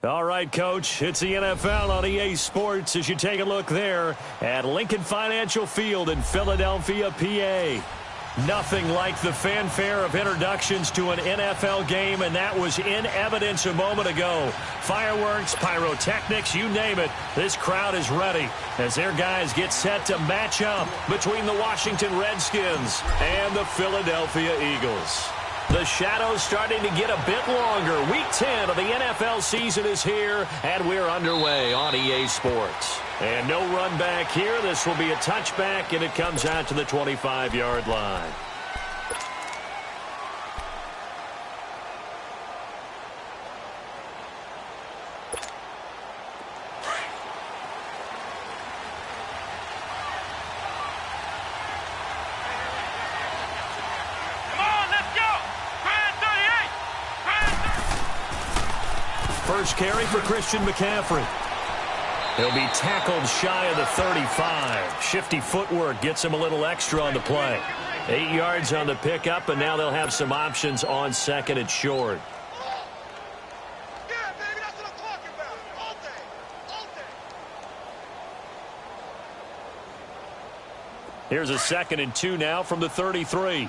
All right, Coach, it's the NFL on EA Sports as you take a look there at Lincoln Financial Field in Philadelphia, PA. Nothing like the fanfare of introductions to an NFL game, and that was in evidence a moment ago. Fireworks, pyrotechnics, you name it. This crowd is ready as their guys get set to match up between the Washington Redskins and the Philadelphia Eagles. The shadow's starting to get a bit longer. Week 10 of the NFL season is here, and we're underway on EA Sports. And no run back here. This will be a touchback, and it comes out to the 25-yard line. First carry for Christian McCaffrey. He'll be tackled shy of the 35. Shifty footwork gets him a little extra on the play. 8 yards on the pickup, and now they'll have some options on second and short. Here's a 2nd and 2 now from the 33.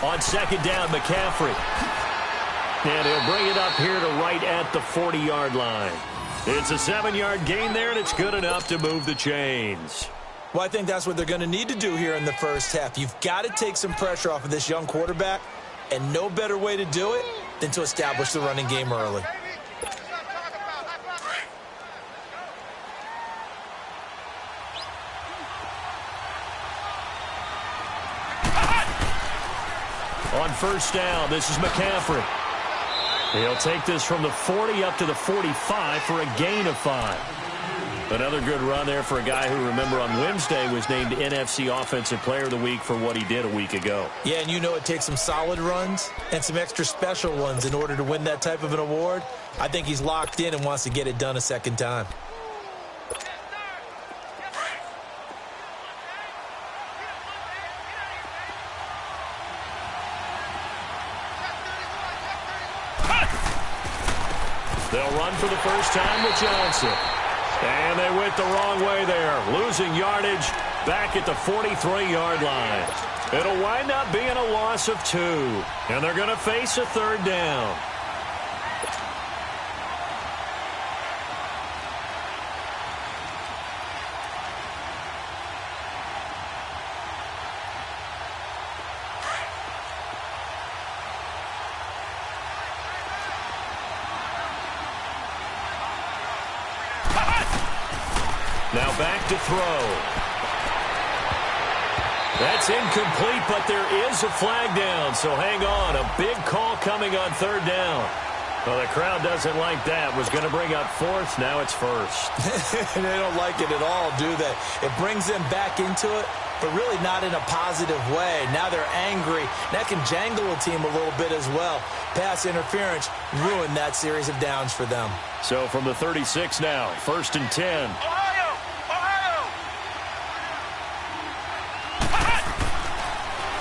On second down, McCaffrey. And he'll bring it up here to right at the 40-yard line. It's a 7-yard gain there, and it's good enough to move the chains. Well, I think that's what they're going to need to do here in the first half. You've got to take some pressure off of this young quarterback, and no better way to do it than to establish the running game early. On first down, this is McCaffrey. He'll take this from the 40 up to the 45 for a gain of 5. Another good run there for a guy who, remember, on Wednesday was named NFC Offensive Player of the Week for what he did a week ago. Yeah, and you know it takes some solid runs and some extra special ones in order to win that type of an award. I think he's locked in and wants to get it done a second time. They'll run for the first time with Johnson. And they went the wrong way there, losing yardage back at the 43-yard line. It'll wind up being a loss of 2, and they're going to face a third down. Now back to throw. That's incomplete, but there is a flag down, so hang on. A big call coming on third down. Well, the crowd doesn't like that. Was going to bring up fourth. Now it's first. They don't like it at all, do they? It brings them back into it, but really not in a positive way. Now they're angry. That can jangle a team a little bit as well. Pass interference ruined that series of downs for them. So from the 36 now, 1st and 10.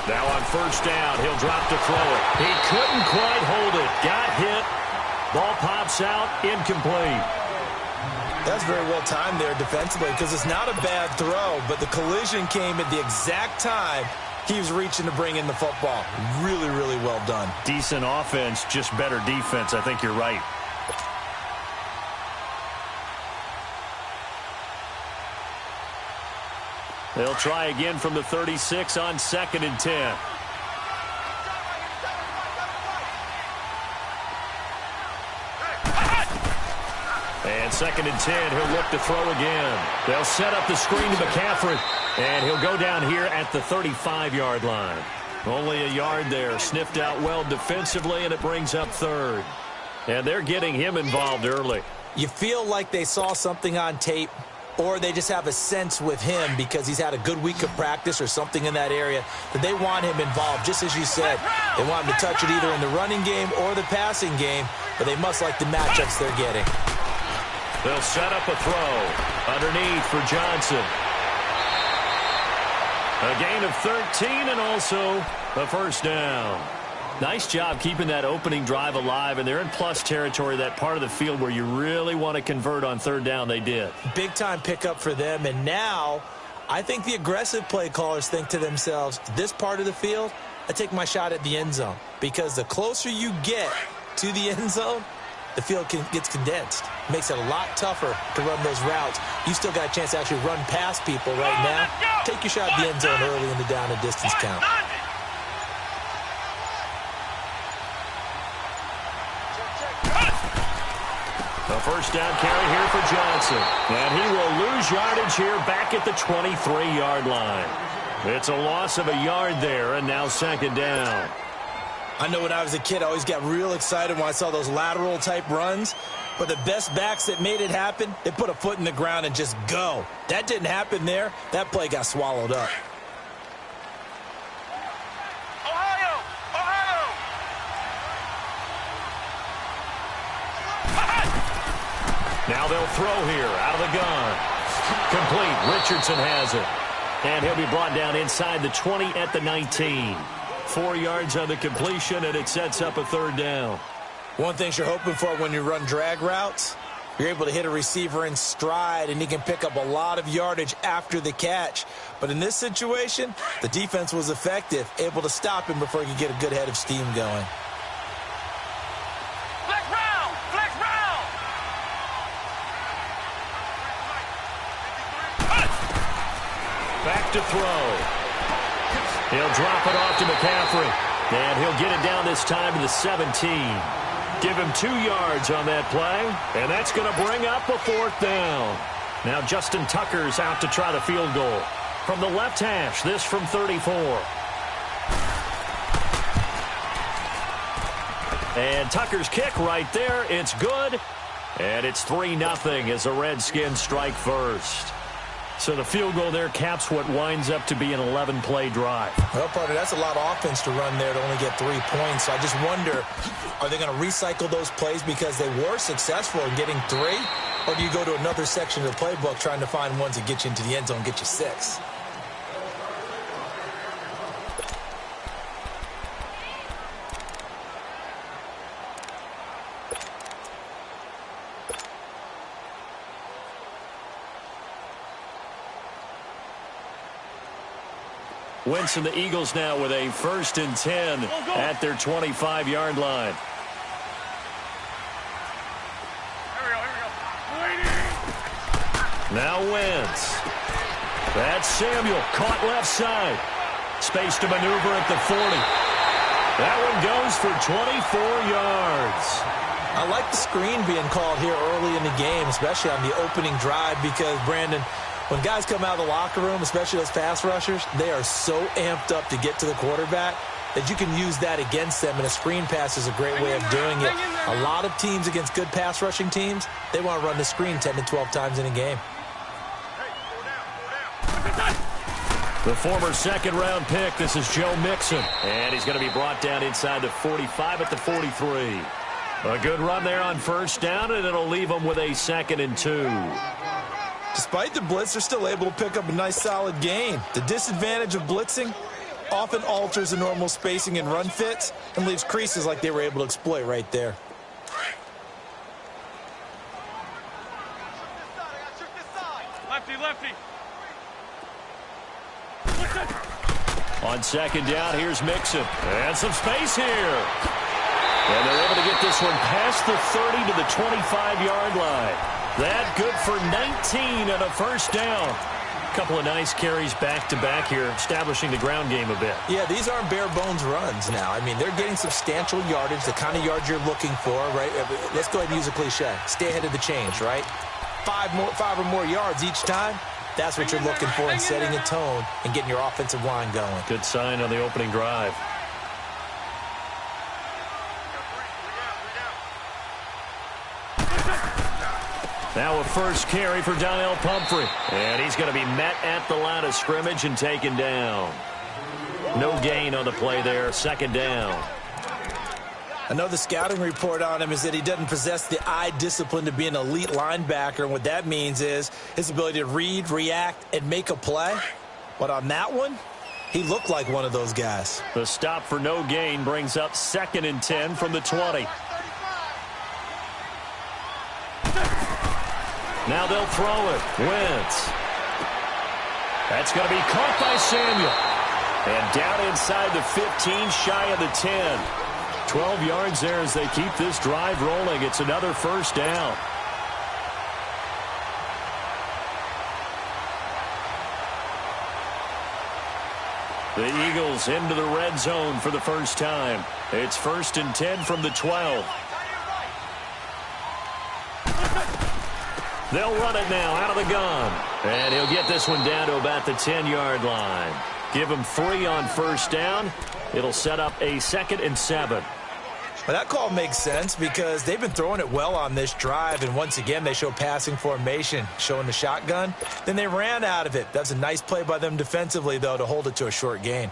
Now on first down, he'll drop to throw it. He couldn't quite hold it. Got hit. Ball pops out, incomplete. That's very well timed there defensively because it's not a bad throw, but the collision came at the exact time he was reaching to bring in the football. Really, really well done. Decent offense, just better defense. I think you're right. They'll try again from the 36 on 2nd and 10. And 2nd and 10, he'll look to throw again. They'll set up the screen to McCaffrey, and he'll go down here at the 35-yard line. Only a yard there, sniffed out well defensively, and it brings up third. And they're getting him involved early. You feel like they saw something on tape, or they just have a sense with him because he's had a good week of practice or something in that area that they want him involved. Just as you said, they want him to touch it either in the running game or the passing game. but they must like the matchups they're getting. They'll set up a throw underneath for Johnson. A gain of 13 and also a first down. Nice job keeping that opening drive alive, and they're in plus territory, that part of the field where you really want to convert on third down. They did. Big-time pickup for them, and now I think the aggressive play callers think to themselves, this part of the field, I take my shot at the end zone, because the closer you get to the end zone, the field gets condensed. Makes it a lot tougher to run those routes. You still got a chance to actually run past people right now. Take your shot at the end zone early in the down and distance count. A first down carry here for Johnson. And he will lose yardage here back at the 23-yard line. It's a loss of a yard there, and now second down. I know when I was a kid, I always got real excited when I saw those lateral-type runs. But the best backs that made it happen, they put a foot in the ground and just go. That didn't happen there. That play got swallowed up. Ohio! Now they'll throw here out of the gun. Complete. Richardson has it. And he'll be brought down inside the 20 at the 19. 4 yards on the completion, and it sets up a third down. One thing you're hoping for when you run drag routes, you're able to hit a receiver in stride, and he can pick up a lot of yardage after the catch. But in this situation, the defense was effective, able to stop him before he could get a good head of steam going. Flex round! Flex round! Back to throw. He'll drop it off to McCaffrey. And he'll get it down this time to the 17. Give him 2 yards on that play. And that's going to bring up a fourth down. Now Justin Tucker's out to try the field goal. From the left hash, this from 34. And Tucker's kick right there. It's good. And it's 3-0 as the Redskins strike first. So the field goal there caps what winds up to be an 11-play drive. Well, partner, that's a lot of offense to run there to only get 3 points. So I just wonder, are they going to recycle those plays because they were successful in getting 3? Or do you go to another section of the playbook trying to find ones that get you into the end zone and get you 6? Winston, the Eagles now with a 1st and 10 at their 25-yard line. Now Wentz. That's Samuel, caught left side. Space to maneuver at the 40. That one goes for 24 yards. I like the screen being called here early in the game, especially on the opening drive, because, Brandon, when guys come out of the locker room, especially those pass rushers, they are so amped up to get to the quarterback that you can use that against them, and a screen pass is a great way of doing it. A lot of teams against good pass rushing teams, they want to run the screen 10 to 12 times in a game. The former second-round pick, this is Joe Mixon. And he's going to be brought down inside the 45 at the 43. A good run there on first down, and it'll leave them with a 2nd and 2. Despite the blitz, they're still able to pick up a nice, solid gain. The disadvantage of blitzing often alters the normal spacing and run fits and leaves creases like they were able to exploit right there. Lefty, lefty. On second down, here's Mixon. And some space here. And they're able to get this one past the 30 to the 25-yard line. That good for 19 and a first down. A couple of nice carries back-to-back here, establishing the ground game a bit. Yeah, these aren't bare-bones runs now. I mean, they're getting substantial yardage, the kind of yards you're looking for, right? Let's go ahead and use a cliche. Stay ahead of the change, right? 5 or more yards each time. That's what you're looking for in setting a tone and getting your offensive line going. Good sign on the opening drive. Now a first carry for Donnell Pumphrey. And he's going to be met at the line of scrimmage and taken down. No gain on the play there. Second down. I know the scouting report on him is that he doesn't possess the eye discipline to be an elite linebacker, and what that means is his ability to read, react, and make a play. But on that one, he looked like one of those guys. The stop for no gain brings up 2nd and 10 from the 20. Now they'll throw it. Wentz. That's going to be caught by Samuel. And down inside the 15, shy of the 10. 12 yards there as they keep this drive rolling. It's another first down. The Eagles into the red zone for the first time. It's 1st and 10 from the 12. They'll run it now out of the gun. And he'll get this one down to about the 10-yard line. Give him 3 on first down. It'll set up a 2nd and 7. Well, that call makes sense because they've been throwing it well on this drive, and once again they show passing formation, showing the shotgun. Then they ran out of it. That's a nice play by them defensively, though, to hold it to a short gain.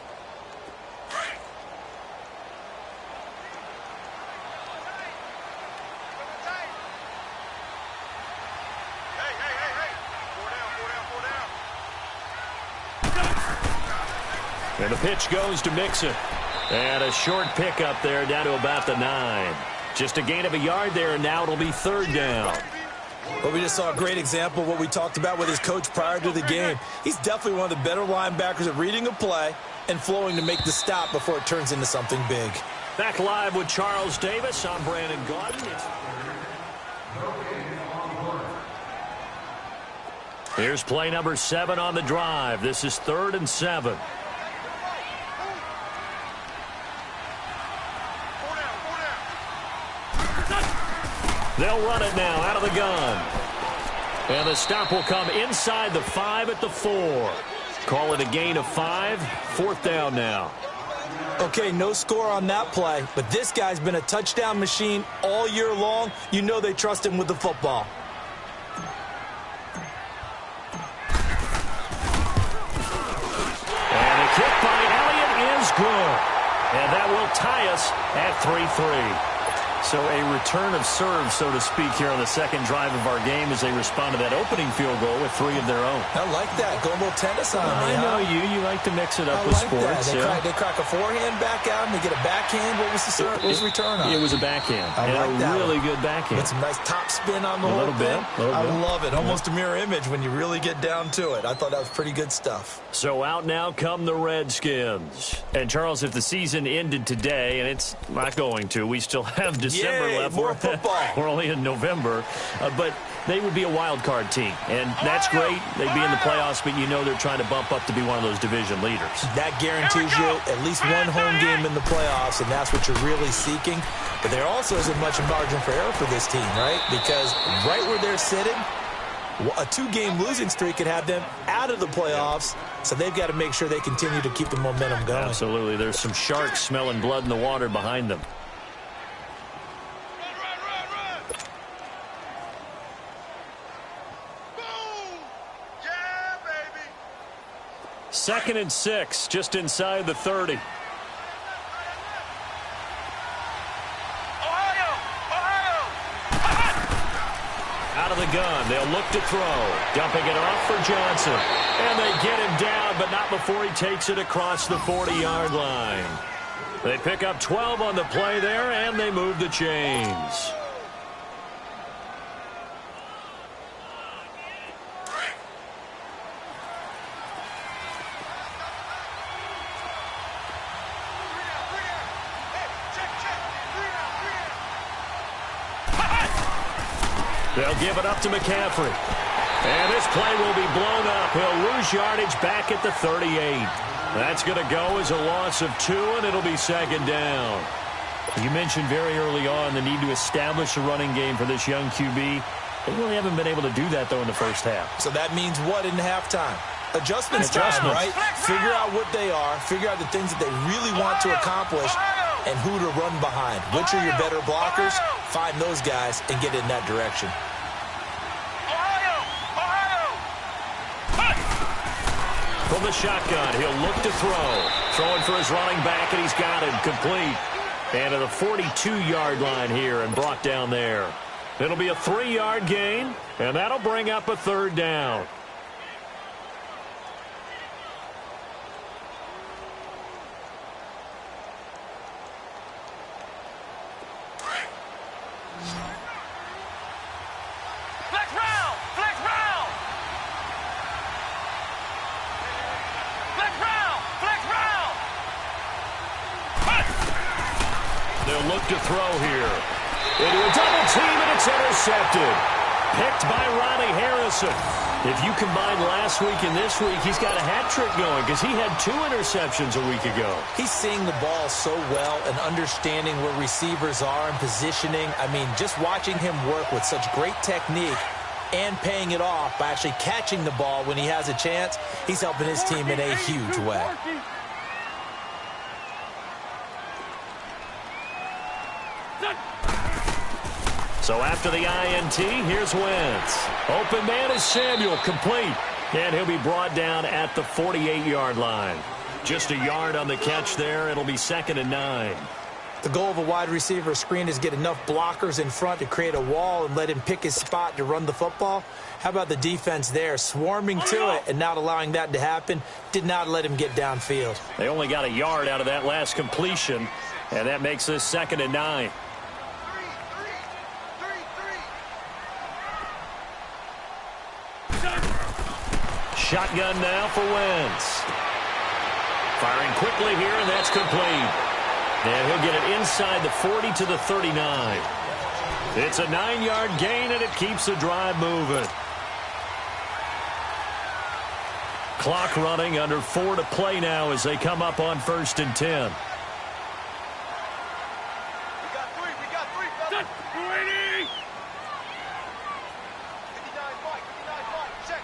And the pitch goes to Mixon. And a short pickup there down to about the 9. Just a gain of a yard there, and now it'll be 3rd down. Well, we just saw a great example of what we talked about with his coach prior to the game. He's definitely one of the better linebackers at reading a play and flowing to make the stop before it turns into something big. Back live with Charles Davis. I'm Brandon Gaudin. Here's play number 7 on the drive. This is 3rd and 7. They'll run it now out of the gun. And the stop will come inside the 5 at the 4. Call it a gain of 5. 4th down now. Okay, no score on that play, but this guy's been a touchdown machine all year long. You know they trust him with the football. And the kick by Elliott is good. And that will tie us at 3-3. So a return of serve, so to speak, here on the 2nd drive of our game as they respond to that opening field goal with 3 of their own. I like that. Go a little tennis on me. I know you. You like to mix it up with sports. They crack a forehand back out and they get a backhand. What was the return on? It was a backhand. I like that. Really good backhand. With some nice top spin on the whole thing. I love it. Almost a mirror image when you really get down to it. I thought that was pretty good stuff. So out now come the Redskins. And, Charles, if the season ended today, and it's not going to, we still have December left. More football. We're only in November. But they would be a wild card team. And that's great. They'd be in the playoffs, but you know they're trying to bump up to be one of those division leaders. That guarantees you at least one home game in the playoffs, and that's what you're really seeking. But there also isn't much margin for error for this team, right? Because right where they're sitting, a 2-game losing streak could have them out of the playoffs, so they've got to make sure they continue to keep the momentum going. Absolutely. There's some sharks smelling blood in the water behind them. Second and 6, just inside the 30. Out of the gun, they'll look to throw. Dumping it off for Johnson. And they get him down, but not before he takes it across the 40-yard line. They pick up 12 on the play there, and they move the chains. They'll give it up to McCaffrey. And this play will be blown up. He'll lose yardage back at the 38. That's going to go as a loss of 2, and it'll be 2nd down. You mentioned very early on the need to establish a running game for this young QB. They really haven't been able to do that, though, in the first half. So that means what in halftime? Adjustments time, right? Figure out what they are. Figure out the things that they really want to accomplish and who to run behind. Which are your better blockers? Find those guys and get in that direction. From the shotgun, he'll look to throw. Throwing for his running back, and he's got him complete. And to the 42-yard line here and brought down there. It'll be a 3-yard gain, and that'll bring up a third down. They'll look to throw here. Into a double team, and it's intercepted. Picked by Ronnie Harrison. If you combine last week and this week, he's got a hat trick going because he had 2 interceptions a week ago. He's seeing the ball so well and understanding where receivers are and positioning. I mean, just watching him work with such great technique and paying it off by actually catching the ball when he has a chance, he's helping his team in a huge way. So after the INT, here's Wentz. Open man is Samuel, complete. And he'll be brought down at the 48-yard line. Just a yard on the catch there. It'll be 2nd and 9. The goal of a wide receiver screen is get enough blockers in front to create a wall and let him pick his spot to run the football. How about the defense there, swarming to it and not allowing that to happen? Did not let him get downfield. They only got a yard out of that last completion, and that makes this 2nd and 9. Shotgun now for Wentz. Firing quickly here, and that's complete. And he'll get it inside the 40 to the 39. It's a 9-yard gain, and it keeps the drive moving. Clock running, under 4 to play now as they come up on 1st and 10. We got three, fellas. Ready? 59 check.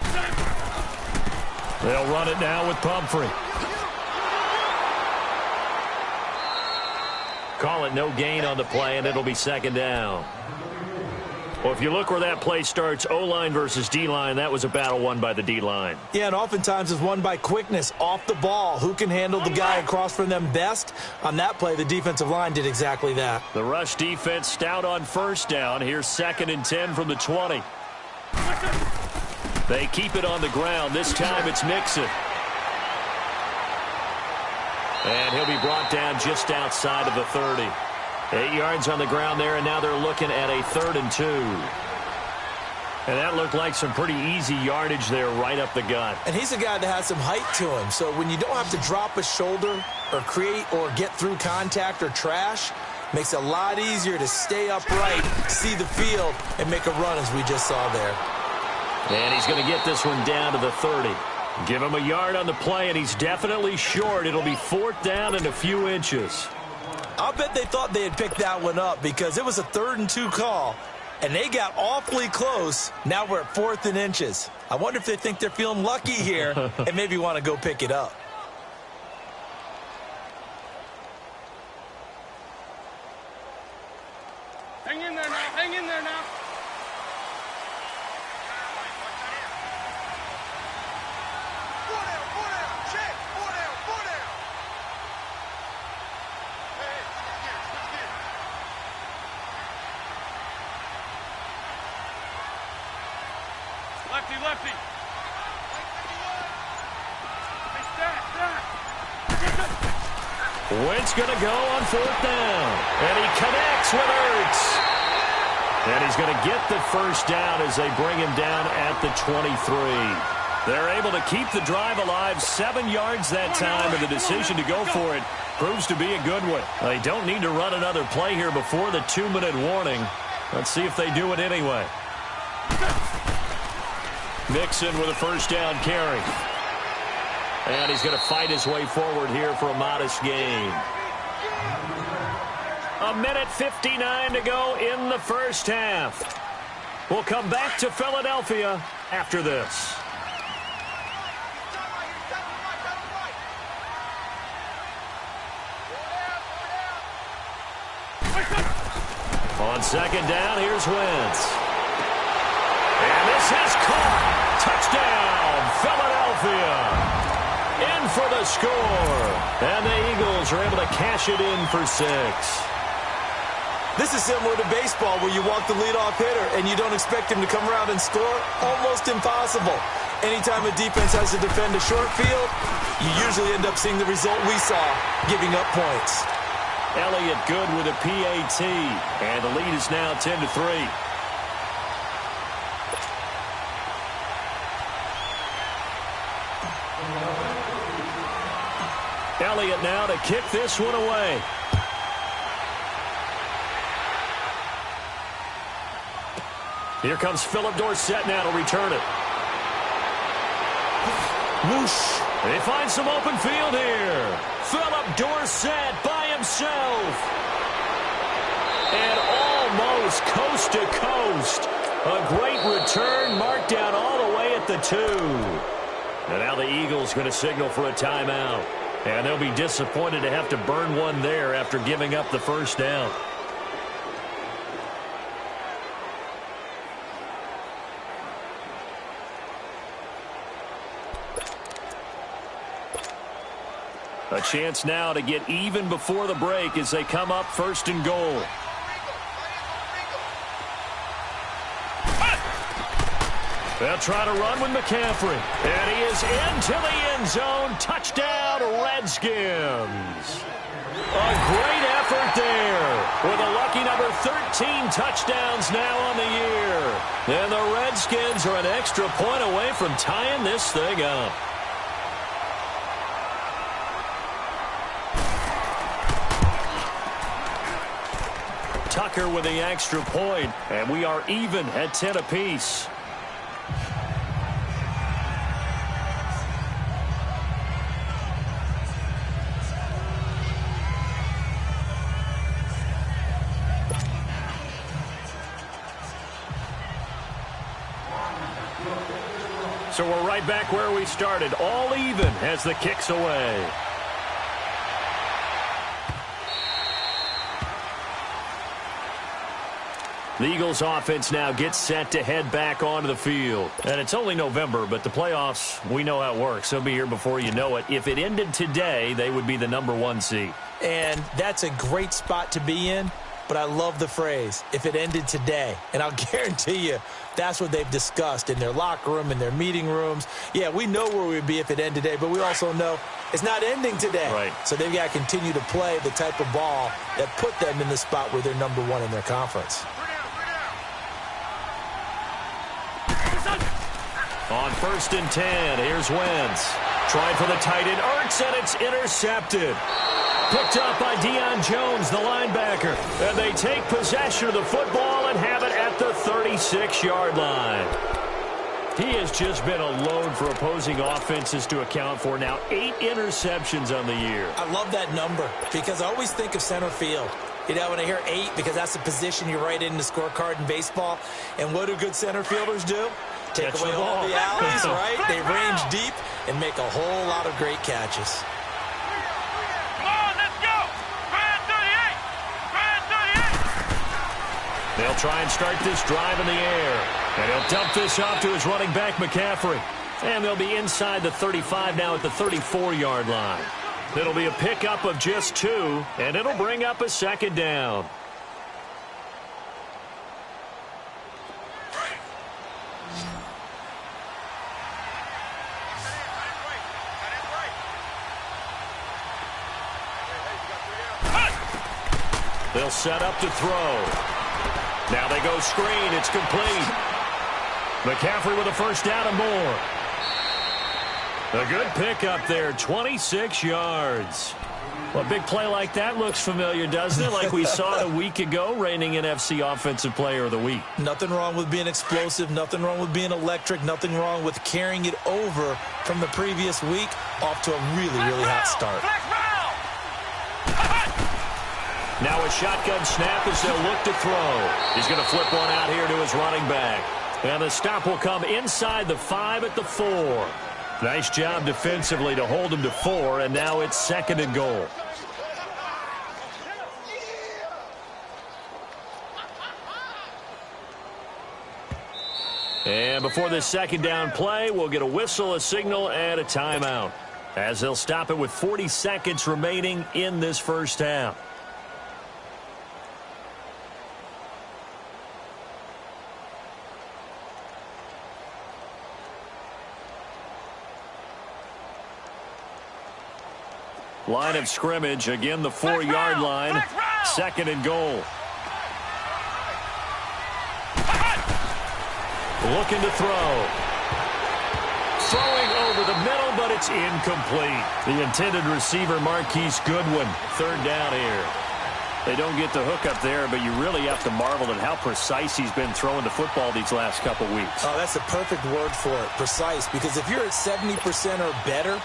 They'll run it now with Pumphrey. Call it no gain on the play, and it'll be 2nd down. Well, if you look where that play starts, O-line versus D-line, that was a battle won by the D-line. Yeah, and oftentimes it's won by quickness off the ball. Who can handle the guy across from them best? On that play, the defensive line did exactly that. The rush defense stout on 1st down. Here's 2nd and 10 from the 20. They keep it on the ground. This time it's Mixon. And he'll be brought down just outside of the 30. 8 yards on the ground there, and now they're looking at a 3rd and 2. And that looked like some pretty easy yardage there right up the gut. And he's a guy that has some height to him. So when you don't have to drop a shoulder or create or get through contact or trash, makes it a lot easier to stay upright, see the field, and make a run as we just saw there. And he's going to get this one down to the 30. Give him a yard on the play, and he's definitely short. It'll be 4th down and a few inches. I'll bet they thought they had picked that one up because it was a 3rd and 2 call, and they got awfully close. Now we're at 4th and inches. I wonder if they think they're feeling lucky here and maybe want to go pick it up. Hang in there now. Hang in there now. Lefty. Hey, stack. Wentz going to go on 4th down. And he connects with Ertz. And he's going to get the 1st down as they bring him down at the 23. They're able to keep the drive alive, 7 yards that time, and the decision to go for it proves to be a good one. They don't need to run another play here before the 2-minute warning. Let's see if they do it anyway. Mixon with a 1st down carry. And he's going to fight his way forward here for a modest gain. 1:59 to go in the 1st half. We'll come back to Philadelphia after this. On 2nd down, here's Wentz. And this is caught. Touchdown, Philadelphia. In for the score. And the Eagles are able to cash it in for 6. This is similar to baseball where you walk the leadoff hitter and you don't expect him to come around and score. Almost impossible. Anytime a defense has to defend a short field, you usually end up seeing the result we saw, giving up points. Elliott good with a PAT, and the lead is now 10-3. Elliott now to kick this one away. Here comes Philip Dorsett now to return it. Whoosh. They find some open field here. Philip Dorsett by himself. And almost coast to coast. A great return marked down all the way at the 2. And now the Eagles going to signal for a timeout. And they'll be disappointed to have to burn one there after giving up the first down. A chance now to get even before the break as they come up 1st and goal. They'll try to run with McCaffrey. And he is into the end zone. Touchdown, Redskins. A great effort there with a lucky number 13 touchdowns now on the year. And the Redskins are an extra point away from tying this thing up. Tucker with the extra point, and we are even at 10 apiece. So we're right back where we started, all even as the kick's away. The Eagles offense now gets set to head back onto the field. And it's only November, but the playoffs, we know how it works. They'll be here before you know it. If it ended today, they would be the number 1 seed. And that's a great spot to be in, but I love the phrase, if it ended today. And I'll guarantee you, that's what they've discussed in their locker room, in their meeting rooms. Yeah, we know where we'd be if it ended today, but we also know it's not ending today. Right. So they've got to continue to play the type of ball that put them in the spot where they're number 1 in their conference. On 1st and 10, here's Wentz. Trying for the tight end, Ertz, and it's intercepted. Picked up by Deion Jones, the linebacker. And they take possession of the football and have it at the 36-yard line. He has just been a load for opposing offenses to account for. Now 8 interceptions on the year. I love that number because I always think of center field. You know, when I hear 8, because that's the position you write in the scorecard in baseball. And what do good center fielders do? Take away all the alleys, right? They range deep and make a whole lot of great catches. Come on, let's go! Grand 38! Grand 38! They'll try and start this drive in the air. And he'll dump this off to his running back, McCaffrey. And they'll be inside the 35 now at the 34-yard line. It'll be a pickup of just 2, and it'll bring up a 2nd down. They'll set up to throw. Now they go screen. It's complete. McCaffrey with a 1st down and more. A good pickup there, 26 yards. Well, a big play like that looks familiar, doesn't it? Like we saw it a week ago, reigning NFC Offensive Player of the Week. Nothing wrong with being explosive. Nothing wrong with being electric. Nothing wrong with carrying it over from the previous week off to a really, really hot start. Now a shotgun snap as they'll look to throw. He's going to flip one out here to his running back. And the stop will come inside the 5 at the 4. Nice job defensively to hold him to 4, and now it's 2nd and goal. And before this 2nd down play, we'll get a whistle, a signal, and a timeout, as they'll stop it with 40 seconds remaining in this first half. Line of scrimmage, again the 4-yard line. Second and goal. Looking to throw. Throwing over the middle, but it's incomplete. The intended receiver, Marquise Goodwin. Third down here. They don't get the hook up there, but you really have to marvel at how precise he's been throwing the football these last couple weeks. Oh, that's the perfect word for it, precise. Because if you're at 70% or better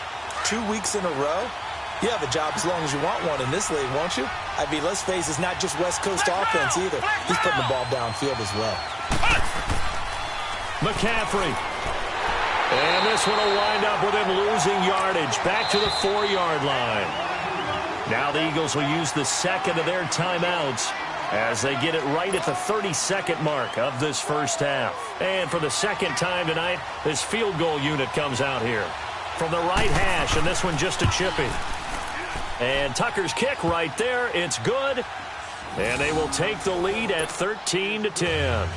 2 weeks in a row, you have a job as long as you want one in this league, won't you? I mean, let's face it, it's not just West Coast offense either. He's putting the ball downfield as well. McCaffrey. And this one will wind up with him losing yardage. Back to the 4-yard line. Now the Eagles will use the second of their timeouts as they get it right at the 32nd mark of this first half. And for the second time tonight, this field goal unit comes out here. From the right hash, and this one just a chippy. And Tucker's kick right there. It's good. And they will take the lead at 13-10.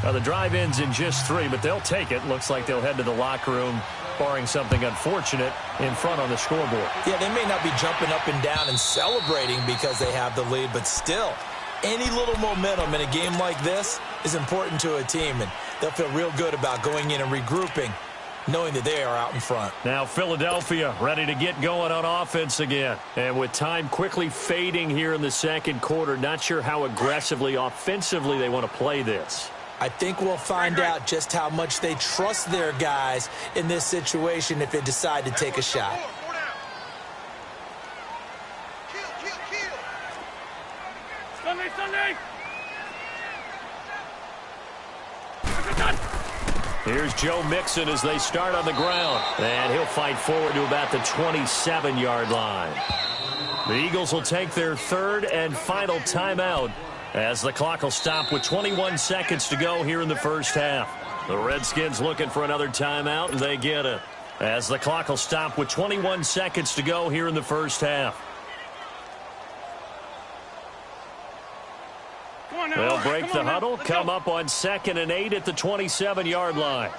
Now, the drive ends in just 3, but they'll take it. Looks like they'll head to the locker room, barring something unfortunate, in front on the scoreboard. Yeah, they may not be jumping up and down and celebrating because they have the lead, but still, any little momentum in a game like this is important to a team, and they'll feel real good about going in and regrouping, knowing that they are out in front. Now Philadelphia ready to get going on offense again. And with time quickly fading here in the second quarter, not sure how aggressively, offensively they want to play this. I think we'll find out just how much they trust their guys in this situation if they decide to take a shot. Here's Joe Mixon as they start on the ground. And he'll fight forward to about the 27-yard line. The Eagles will take their third and final timeout as the clock will stop with 21 seconds to go here in the first half. The Redskins looking for another timeout, and they get it. As the clock will stop with 21 seconds to go here in the first half. They'll break the huddle, come up on 2nd and 8 at the 27-yard line.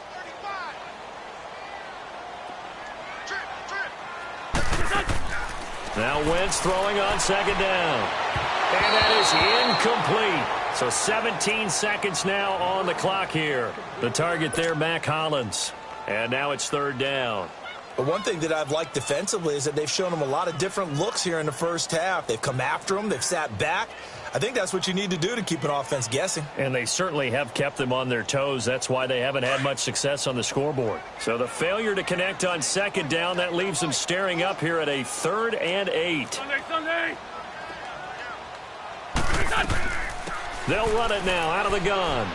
Now Wentz throwing on 2nd down. And that is incomplete. So 17 seconds now on the clock here. The target there, Mac Hollins. And now it's 3rd down. But one thing that I've liked defensively is that they've shown them a lot of different looks here in the first half. They've come after them. They've sat back. I think that's what you need to do to keep an offense guessing. And they certainly have kept them on their toes. That's why they haven't had much success on the scoreboard. So the failure to connect on 2nd down, that leaves them staring up here at a 3rd and 8. Sunday. They'll run it now out of the gun.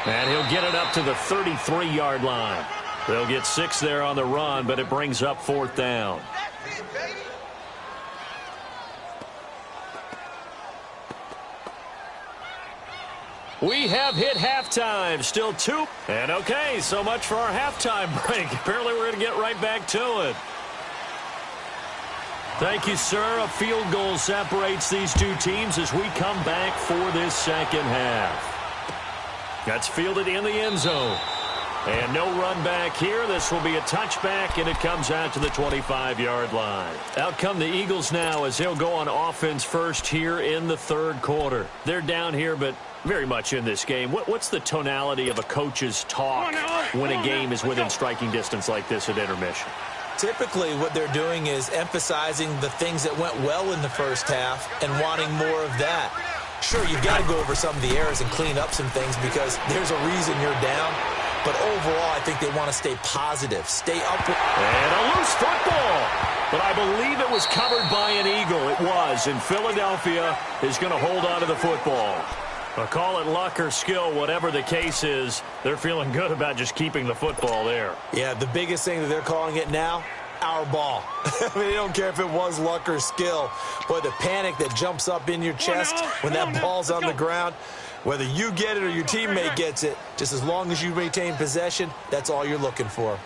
And he'll get it up to the 33-yard line. They'll get 6 there on the run, but it brings up 4th down. We have hit halftime. Still 2. And okay, so much for our halftime break. Apparently we're going to get right back to it. Thank you, sir. A field goal separates these two teams as we come back for this second half. That's fielded in the end zone. And no run back here. This will be a touchback, and it comes out to the 25-yard line. Out come the Eagles now as they'll go on offense first here in the 3rd quarter. They're down here, but very much in this game. What's the tonality of a coach's talk when a game is within striking distance like this at intermission? Typically, what they're doing is emphasizing the things that went well in the first half and wanting more of that. Sure, you've got to go over some of the errors and clean up some things because there's a reason you're down. But overall, I think they want to stay positive, stay up. And a loose football. But I believe it was covered by an Eagle. It was. And Philadelphia is going to hold on to the football. Call it luck or skill, whatever the case is, they're feeling good about just keeping the football there. Yeah, the biggest thing that they're calling it now, our ball. I mean, they don't care if it was luck or skill. Boy, the panic that jumps up in your chest when that ball's on the ground, whether you get it or your teammate gets it, just as long as you maintain possession, that's all you're looking for.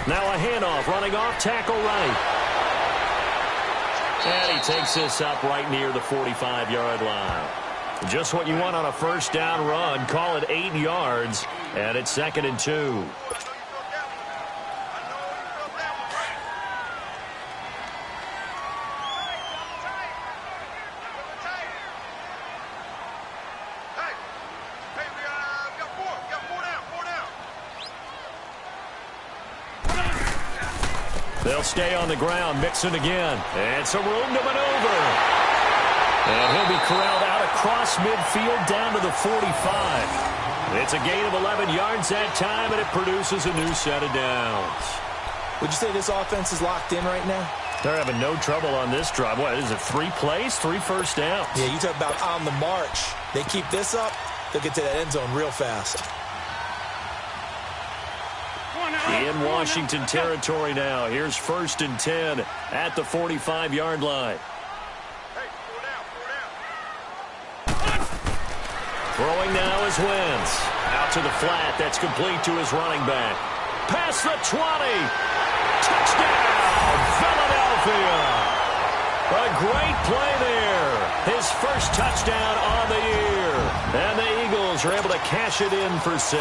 Now a handoff, running off, tackle right. And he takes this up right near the 45-yard line. Just what you want on a first down run. Call it 8 yards, and it's 2nd and 2. They'll stay on the ground. Mixon again. And some room to maneuver. And he'll be corralled out across midfield down to the 45. It's a gain of 11 yards that time, and it produces a new set of downs. Would you say this offense is locked in right now? They're having no trouble on this drive. What, is it 3 plays, 3 first downs? Yeah, you talk about on the march. They keep this up, they'll get to that end zone real fast. In Washington territory now. Here's 1st and 10 at the 45-yard line. Throwing now is Wentz. Out to the flat. That's complete to his running back. Past the 20. Touchdown, Philadelphia. A great play there. His first touchdown on the year. And the Eagles are able to cash it in for 6.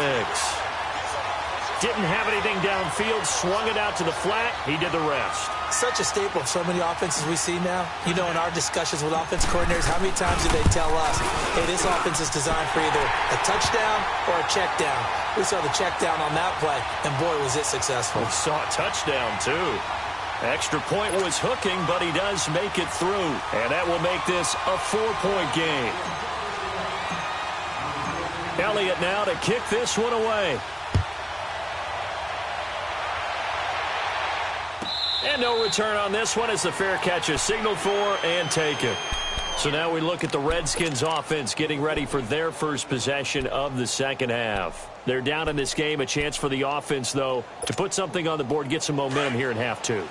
Didn't have anything downfield, swung it out to the flat. He did the rest. Such a staple of so many offenses we see now. You know, in our discussions with offense coordinators, how many times do they tell us, hey, this offense is designed for either a touchdown or a check down. We saw the check down on that play, and boy, was it successful. We saw a touchdown, too. Extra point was hooking, but he does make it through. And that will make this a 4-point game. Elliott now to kick this one away. And no return on this one as the fair catch is signaled for and taken. So now we look at the Redskins offense getting ready for their first possession of the second half. They're down in this game. A chance for the offense, though, to put something on the board, get some momentum here in half 2.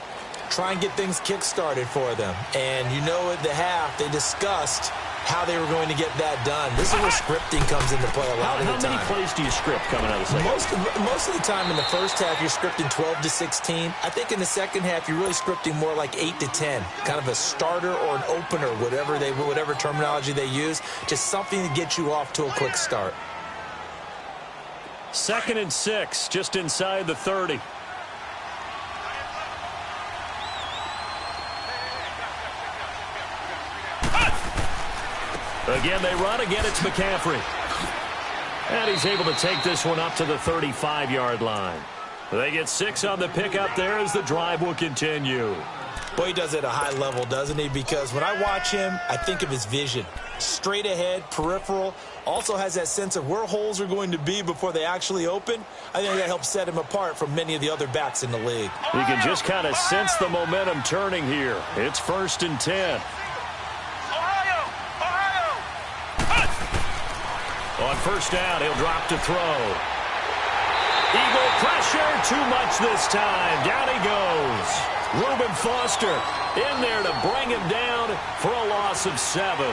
Try and get things kick-started for them. And you know at the half they discussed how they were going to get that done. This is where scripting comes into play a lot of the time. How many plays do you script coming out of the second half? Most of the time in the first half, you're scripting 12 to 16. I think in the second half, you're really scripting more like 8 to 10. Kind of a starter or an opener, whatever terminology they use. Just something to get you off to a quick start. 2nd and 6, just inside the 30. Again, they run. Again, it's McCaffrey. And he's able to take this one up to the 35-yard line. They get 6 on the pickup there as the drive will continue. Boy, he does it at a high level, doesn't he? Because when I watch him, I think of his vision. Straight ahead, peripheral. Also has that sense of where holes are going to be before they actually open. I think that helps set him apart from many of the other backs in the league. You can just kind of sense the momentum turning here. It's 1st and 10. On 1st down, he'll drop to throw. Eagle pressure, too much this time. Down he goes. Reuben Foster in there to bring him down for a loss of 7.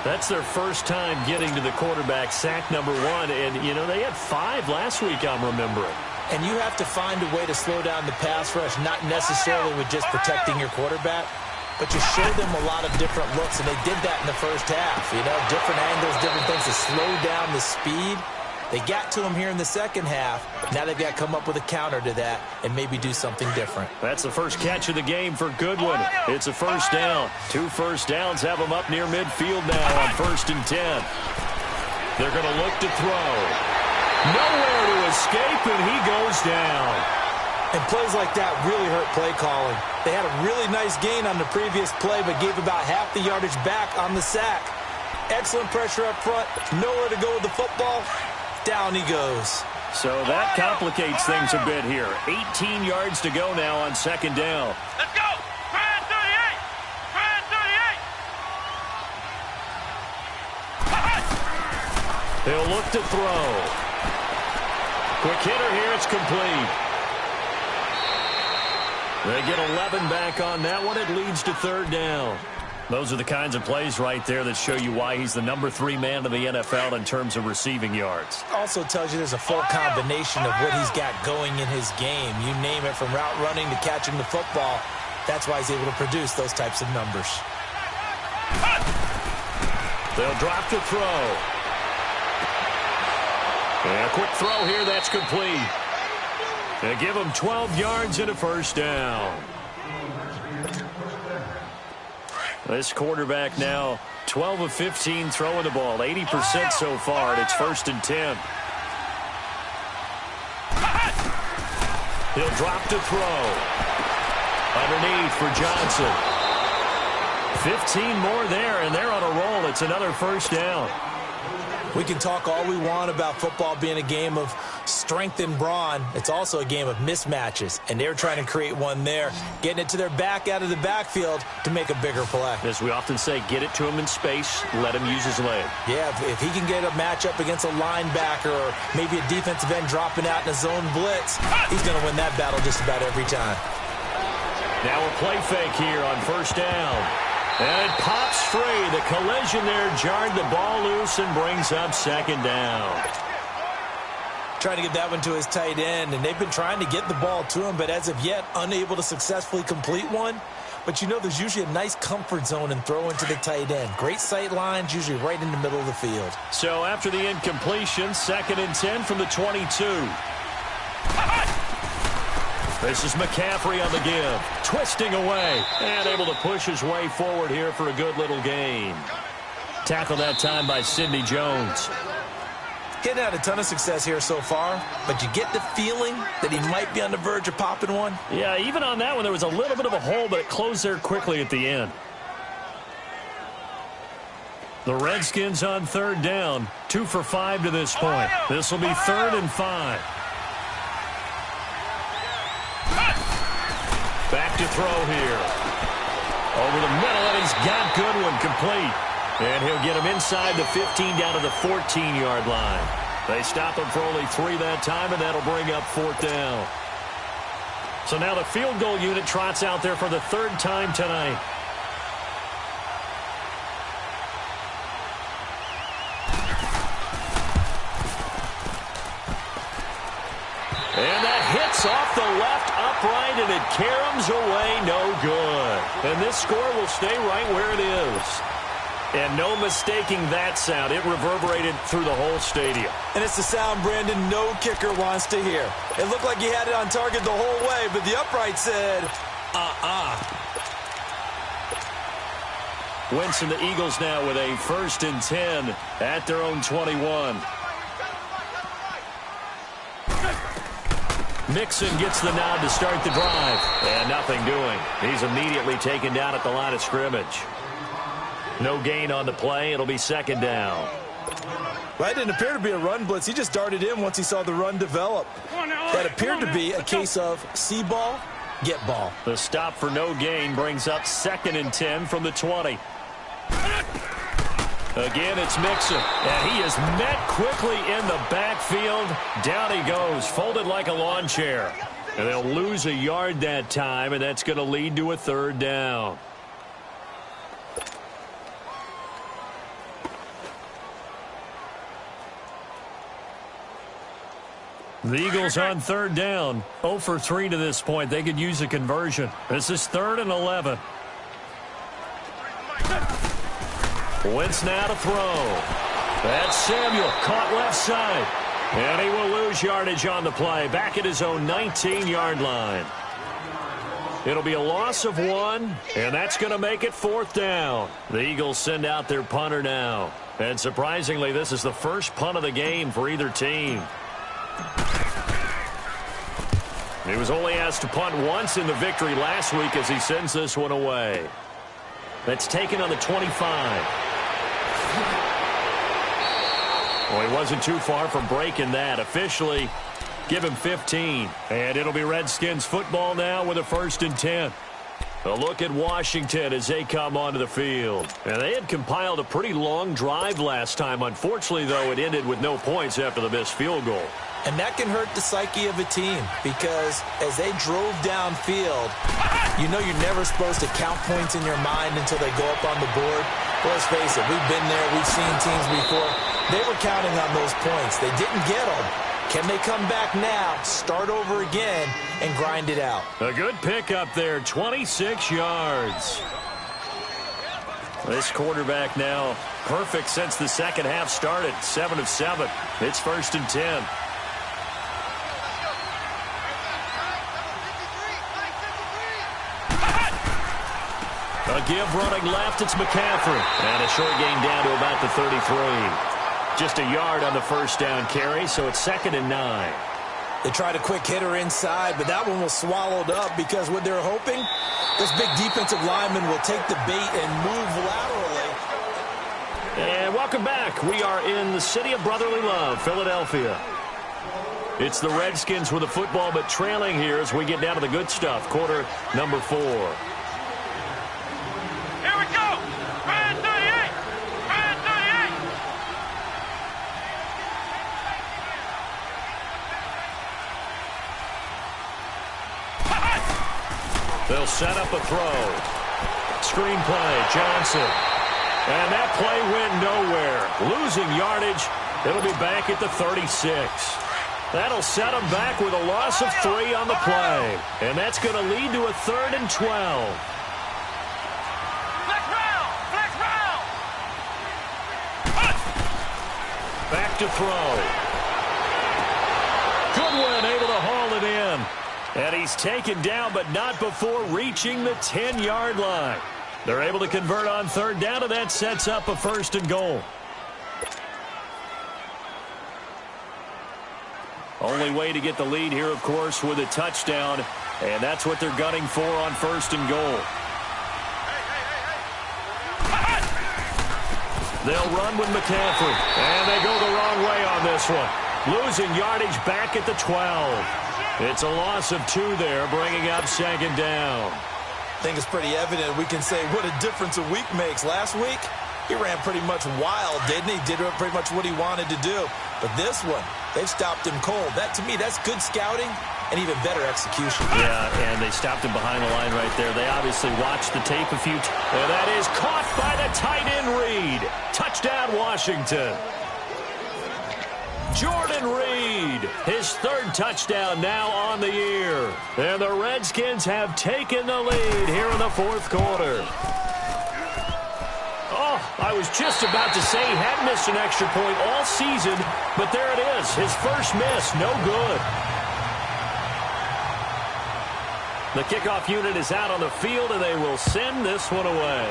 That's their first time getting to the quarterback, sack number 1. And, you know, they had 5 last week, I'm remembering. And you have to find a way to slow down the pass rush, not necessarily with just protecting your quarterback, but you show them a lot of different looks, and they did that in the first half. You know, different angles, different things to slow down the speed. They got to him here in the second half. Now they've got to come up with a counter to that and maybe do something different. That's the first catch of the game for Goodwin. It's a 1st down. 2 first downs have him up near midfield now on 1st and 10. They're going to look to throw. Nowhere to escape, and he goes down. And plays like that really hurt play calling. They had a really nice gain on the previous play, but gave about half the yardage back on the sack. Excellent pressure up front. Nowhere to go with the football. Down he goes. So that complicates things a bit here. 18 yards to go now on 2nd down. Let's go! Try 38! Try 38! He'll look to throw. Quick hitter here. It's complete. They get 11 back on that one. It leads to 3rd down. Those are the kinds of plays right there that show you why he's the number 3 man in the NFL in terms of receiving yards. Also tells you there's a full combination of what he's got going in his game. You name it, from route running to catching the football. That's why he's able to produce those types of numbers. They'll drop to throw. And a quick throw here. That's complete. They give him 12 yards and a 1st down. This quarterback now 12 of 15 throwing the ball, 80% so far, and it's 1st and 10. He'll drop to throw. Underneath for Johnson. 15 more there, and they're on a roll. It's another first down. We can talk all we want about football being a game of strength and brawn. It's also a game of mismatches, and they're trying to create one there, getting it to their back out of the backfield to make a bigger play. As we often say, get it to him in space, let him use his leg. Yeah, if he can get a matchup against a linebacker or maybe a defensive end dropping out in a zone blitz, he's going to win that battle just about every time. Now a play fake here on first down. And it pops free. The collision there jarred the ball loose and brings up second down. Trying to get that one to his tight end, and they've been trying to get the ball to him, but as of yet, unable to successfully complete one. But you know there's usually a nice comfort zone and throw into the tight end. Great sight lines, usually right in the middle of the field. So after the incompletion, 2nd and 10 from the 22. This is McCaffrey on the give. Twisting away. And able to push his way forward here for a good little gain. Tackled that time by Sidney Jones. Getting had a ton of success here so far, but you get the feeling that he might be on the verge of popping one. Yeah, even on that one, there was a little bit of a hole, but it closed there quickly at the end. The Redskins on 3rd down. 2 for 5 to this point. This will be 3rd and 5. Back to throw here. Over the middle, and he's got Goodwin complete. And he'll get him inside the 15 down to the 14-yard line. They stop him for only 3 that time, and that'll bring up 4th down. So now the field goal unit trots out there for the 3rd time tonight. And that hits off the left upright, and it caroms away no good. And this score will stay right where it is. And no mistaking that sound. It reverberated through the whole stadium. And it's the sound, Brandon, no kicker wants to hear. It looked like he had it on target the whole way, but the upright said, Wentz and the Eagles now with a 1st and 10 at their own 21. Mixon gets the nod to start the drive. And nothing doing. He's immediately taken down at the line of scrimmage. No gain on the play. It'll be 2nd down. Well, it didn't appear to be a run blitz. He just darted in once he saw the run develop. That appeared to be a case of see ball, get ball. The stop for no gain brings up 2nd and 10 from the 20. Again, it's Mixon, and he is met quickly in the backfield. Down he goes, folded like a lawn chair. And they'll lose a yard that time, and that's going to lead to a 3rd down. The Eagles on 3rd down. 0 for 3 to this point. They could use a conversion. This is 3rd and 11. Wentz now to throw. That's Samuel, caught left side. And he will lose yardage on the play, back at his own 19-yard line. It'll be a loss of 1, and that's going to make it 4th down. The Eagles send out their punter now. And surprisingly, this is the first punt of the game for either team. He was only asked to punt once in the victory last week as he sends this one away. That's taken on the 25. Well, he wasn't too far from breaking that. Officially, give him 15. And it'll be Redskins football now with a 1st and 10. A look at Washington as they come onto the field. And they had compiled a pretty long drive last time. Unfortunately, though, it ended with no points after the missed field goal. And that can hurt the psyche of a team because as they drove downfield, you know you're never supposed to count points in your mind until they go up on the board. Well, let's face it, we've been there, we've seen teams before. They were counting on those points. They didn't get them. Can they come back now, start over again, and grind it out? A good pickup there, 26 yards. This quarterback now perfect since the second half started, 7 of 7. It's 1st and 10. A give running left, it's McCaffrey. And a short gain down to about the 33. Just a yard on the 1st down carry, so it's 2nd and 9. They tried a quick hitter inside, but that one was swallowed up because what they're hoping, this big defensive lineman will take the bait and move laterally. And welcome back. We are in the city of brotherly love, Philadelphia. It's the Redskins with the football, but trailing here as we get down to the good stuff. Quarter number 4. Here we go. Red 38. Red 38. They'll set up a throw. Screen play, Johnson. And that play went nowhere. Losing yardage. It'll be back at the 36. That'll set them back with a loss of 3 on the play. And that's going to lead to a 3rd and 12. Flex round. Flex round. Back to throw. Goodwin able to haul it in. And he's taken down, but not before reaching the 10-yard line. They're able to convert on 3rd down, and that sets up a 1st and goal. Only way to get the lead here, of course, with a touchdown, and that's what they're gunning for on 1st and goal. They'll run with McCaffrey, and they go the wrong way on this one. Losing yardage back at the 12. It's a loss of 2 there, bringing up 2nd down. I think it's pretty evident. We can say what a difference a week makes. Last week, he ran pretty much wild, didn't he? Did pretty much what he wanted to do. But this one, they've stopped him cold. That, to me, that's good scouting and even better execution. Yeah, and they stopped him behind the line right there. They obviously watched the tape a few times. And that is caught by the tight end Reed. Touchdown, Washington. Jordan Reed, his 3rd touchdown now on the year. And the Redskins have taken the lead here in the 4th quarter. Oh, I was just about to say he hadn't missed an extra point all season, but there it is, his first miss, no good. The kickoff unit is out on the field, and they will send this one away.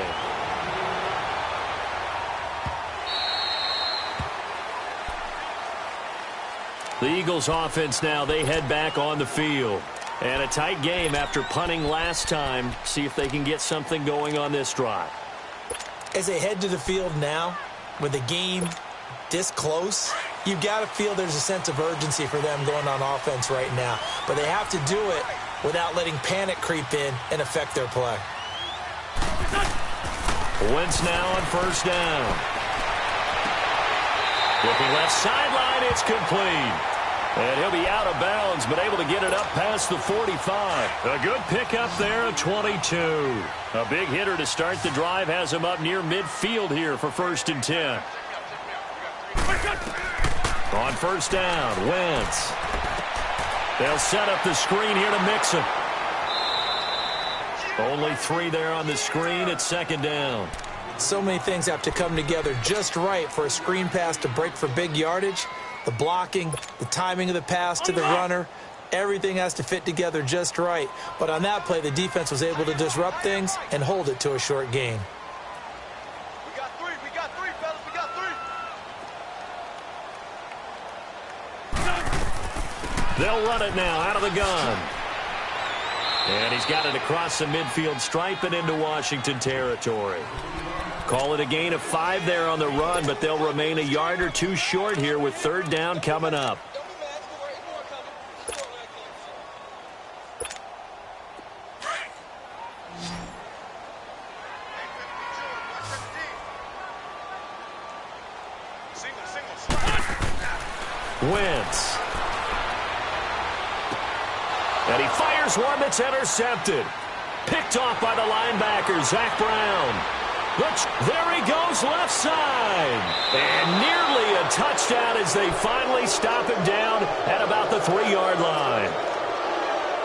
The Eagles offense now, they head back on the field. And a tight game after punting last time. See if they can get something going on this drive. As they head to the field now, with the game this close, you've got to feel there's a sense of urgency for them going on offense right now. But they have to do it without letting panic creep in and affect their play. Wentz now on 1st down. Looking left sideline, it's complete. And he'll be out of bounds, but able to get it up past the 45. A good pickup there at 22. A big hitter to start the drive has him up near midfield here for 1st and 10. On 1st down, Wentz. They'll set up the screen here to Mixon. Only 3 there on the screen at 2nd down. So many things have to come together just right for a screen pass to break for big yardage. The blocking, the timing of the pass to the runner, everything has to fit together just right. But on that play, the defense was able to disrupt things and hold it to a short gain. We got 3, fellas, we got 3. They'll run it now out of the gun. And he's got it across the midfield stripe and into Washington territory. Call it a gain of 5 there on the run, but they'll remain a yard or 2 short here with 3rd down coming up. Wentz. And he fires one that's intercepted. Picked off by the linebacker, Zach Brown. There he goes left side. And nearly a touchdown as they finally stop him down at about the 3-yard line.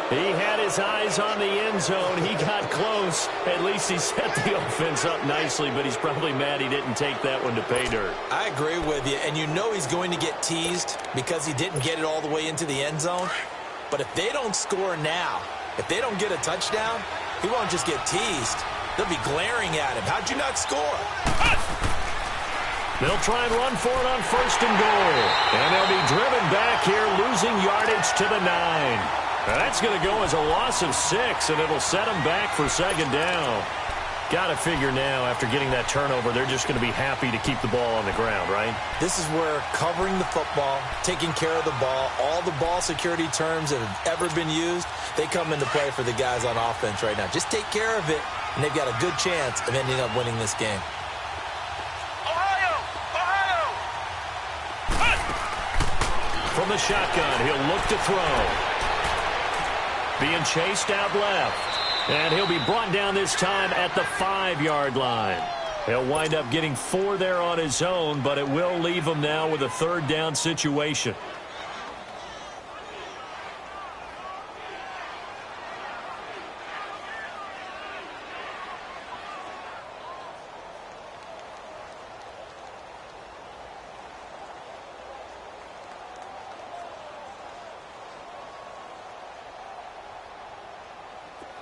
He had his eyes on the end zone. He got close. At least he set the offense up nicely, but he's probably mad he didn't take that one to pay dirt. I agree with you, and you know he's going to get teased because he didn't get it all the way into the end zone. But if they don't score now, if they don't get a touchdown, he won't just get teased. They'll be glaring at him. How'd you not score? They'll try and run for it on 1st and goal. And they'll be driven back here, losing yardage to the 9. That's going to go as a loss of 6, and it'll set them back for 2nd down. Got to figure now, after getting that turnover, they're just going to be happy to keep the ball on the ground, right? This is where covering the football, taking care of the ball, all the ball security terms that have ever been used, they come into play for the guys on offense right now. Just take care of it, and they've got a good chance of ending up winning this game. From the shotgun, he'll look to throw. Being chased out left. And he'll be brought down this time at the 5-yard line. He'll wind up getting 4 there on his own, but it will leave him now with a 3rd down situation.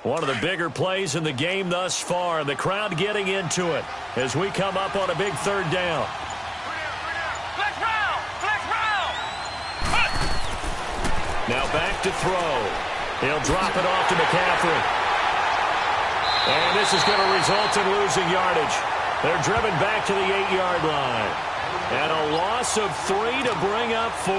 One of the bigger plays in the game thus far. The crowd getting into it as we come up on a big 3rd down. Now back to throw. He'll drop it off to McCaffrey. And this is going to result in losing yardage. They're driven back to the 8-yard line. And a loss of 3 to bring up 4.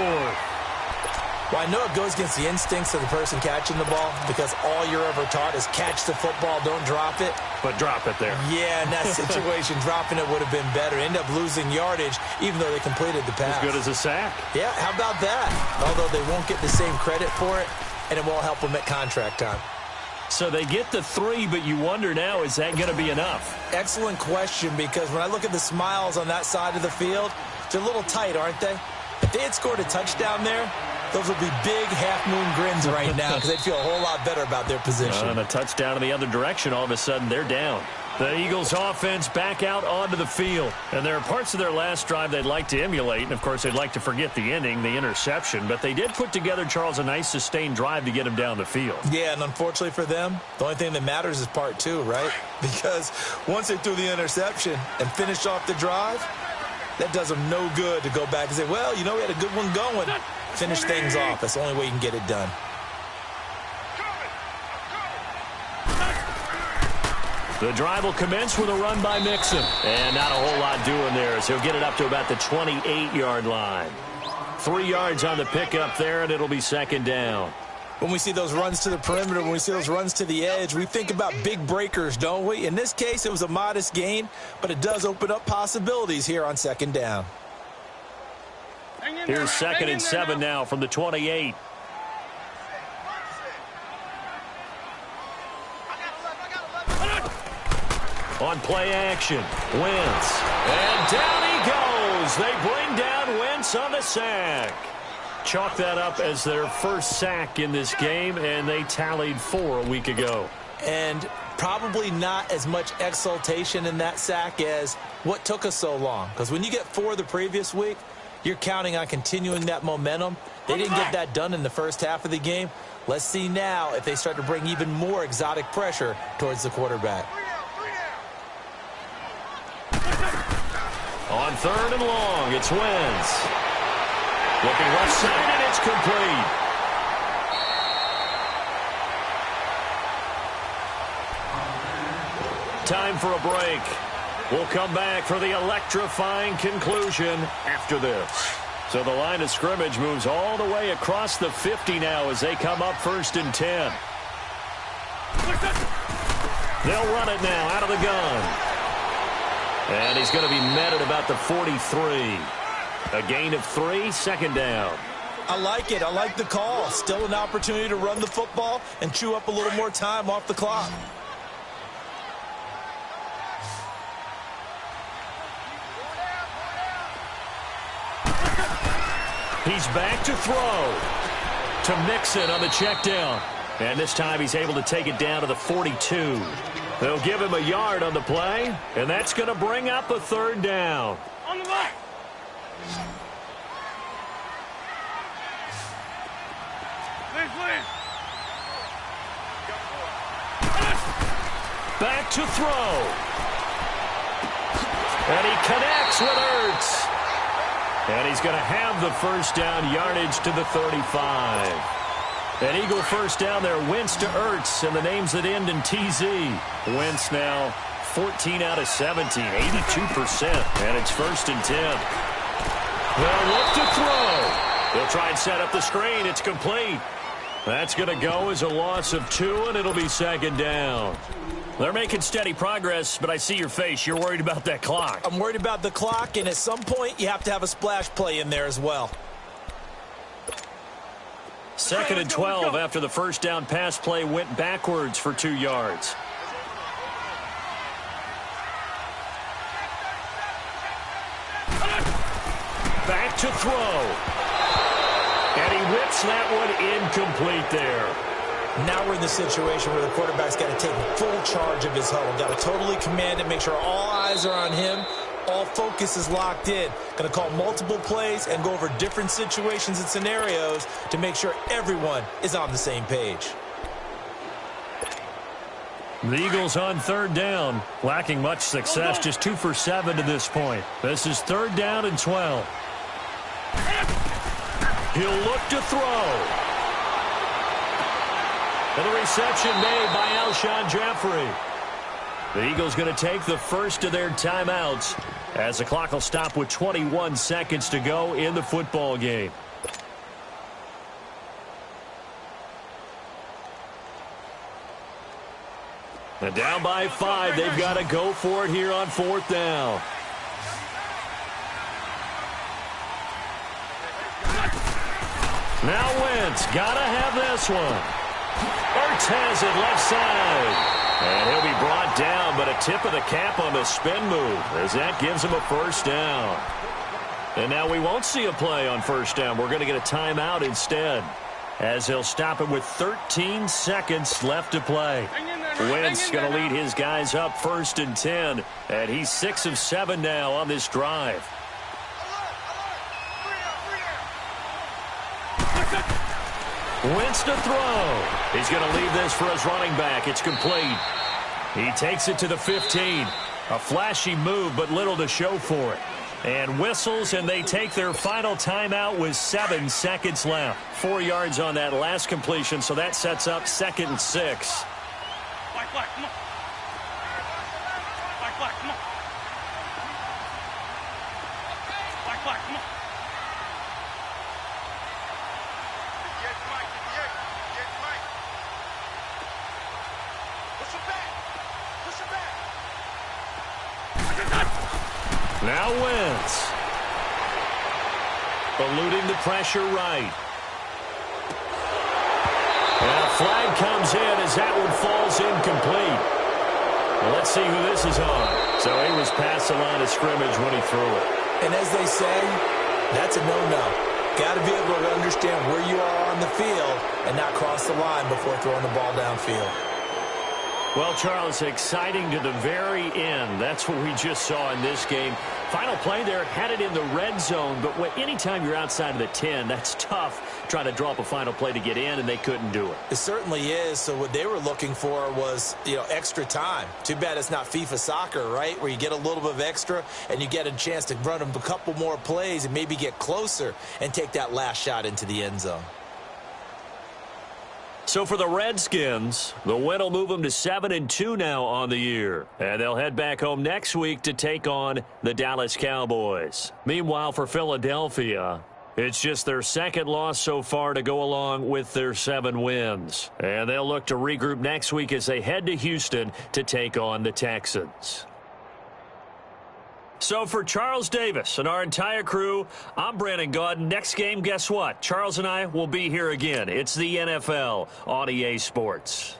Well, I know it goes against the instincts of the person catching the ball because all you're ever taught is catch the football, don't drop it. But drop it there. Yeah, in that situation, dropping it would have been better. End up losing yardage, even though they completed the pass. As good as a sack. Yeah, how about that? Although they won't get the same credit for it, and it won't help them at contract time. So they get the 3, but you wonder now, is that going to be enough? Excellent question, because when I look at the smiles on that side of the field, they're a little tight, aren't they? If they had scored a touchdown there, those would be big half-moon grins right now because they'd feel a whole lot better about their position. And a touchdown in the other direction, all of a sudden they're down. The Eagles offense back out onto the field. And there are parts of their last drive they'd like to emulate. And, of course, they'd like to forget the ending, the interception. But they did put together, Charles, a nice sustained drive to get him down the field. Yeah, and unfortunately for them, the only thing that matters is part 2, right? Because once they threw the interception and finished off the drive, that does them no good to go back and say, well, you know, we had a good one going. Finish things off. That's the only way you can get it done. The drive will commence with a run by Mixon. And not a whole lot doing there as he'll get it up to about the 28-yard line. 3 yards on the pickup there, and it'll be 2nd down. When we see those runs to the perimeter, when we see those runs to the edge, we think about big breakers, don't we? In this case, it was a modest gain, but it does open up possibilities here on 2nd down. Here's 2nd and 7 now from the 28. On play action, Wentz. And down he goes. They bring down Wentz on the sack. Chalk that up as their first sack in this game, and they tallied 4 a week ago. And probably not as much exultation in that sack as what took us so long. Because when you get 4 the previous week, you're counting on continuing that momentum. They didn't get that done in the first half of the game. Let's see now if they start to bring even more exotic pressure towards the quarterback. On 3rd and long, it's Wentz. Looking left side, and it's complete. Time for a break. We'll come back for the electrifying conclusion after this. So the line of scrimmage moves all the way across the 50 now as they come up 1st and 10. They'll run it now out of the gun. And he's going to be met at about the 43. A gain of 3, 2nd down. I like it. I like the call. Still an opportunity to run the football and chew up a little more time off the clock. He's back to throw. To Mixon on the check down. And this time he's able to take it down to the 42. They'll give him a yard on the play, and that's going to bring up a 3rd down. On the back. Back to throw. And he connects with Ertz. And he's going to have the first down, yardage to the 35. An Eagle first down there, Wentz to Ertz, and the names that end in TZ. Wentz now 14 out of 17, 82%, and it's 1st and 10. They'll look to throw. They'll try and set up the screen. It's complete. That's going to go as a loss of 2, and it'll be 2nd down. They're making steady progress, but I see your face. You're worried about that clock. I'm worried about the clock, and at some point, you have to have a splash play in there as well. 2nd and 12 after the first down pass play went backwards for 2 yards. Back to throw. And he whips that one incomplete there. Now we're in the situation where the quarterback's got to take full charge of his huddle. Got to totally command it, make sure all eyes are on him. All focus is locked in. Going to call multiple plays and go over different situations and scenarios to make sure everyone is on the same page. The Eagles on 3rd down, lacking much success, just 2 for 7 to this point. This is 3rd down and 12. He'll look to throw. And the reception made by Alshon Jeffrey. The Eagles going to take the first of their timeouts as the clock will stop with 21 seconds to go in the football game. And down by 5, they've got to go for it here on 4th down. Now Wentz, got to have this one. Ertz has it left side. And he'll be brought down, but a tip of the cap on the spin move as that gives him a first down. And now we won't see a play on first down. We're going to get a timeout instead as he'll stop it with 13 seconds left to play. Wentz going to lead his guys up 1st and 10, and he's 6 of 7 now on this drive. Wentz to throw. He's going to leave this for his running back. It's complete. He takes it to the 15. A flashy move, but little to show for it. And whistles, and they take their final timeout with 7 seconds left. 4 yards on that last completion, so that sets up 2nd and 6. Black, come on. Black, come on. Black, come on. Now Wentz. Eluding the pressure right. And a flag comes in as that one falls incomplete. Well, let's see who this is on. So he was past the line of scrimmage when he threw it. And as they say, that's a no-no. Got to be able to understand where you are on the field and not cross the line before throwing the ball downfield. Well, Charles, exciting to the very end. That's what we just saw in this game. Final play there, had it in the red zone, but anytime you're outside of the 10, that's tough trying to draw up a final play to get in, and they couldn't do it. It certainly is. So what they were looking for was, extra time. Too bad it's not FIFA soccer, right, where you get a little bit of extra and you get a chance to run a couple more plays and maybe get closer and take that last shot into the end zone. So for the Redskins, the win will move them to 7-2 now on the year. And they'll head back home next week to take on the Dallas Cowboys. Meanwhile, for Philadelphia, it's just their 2nd loss so far to go along with their 7 wins. And they'll look to regroup next week as they head to Houston to take on the Texans. So for Charles Davis and our entire crew, I'm Brandon Gaudin. Next game, guess what? Charles and I will be here again. It's the NFL on EA Sports.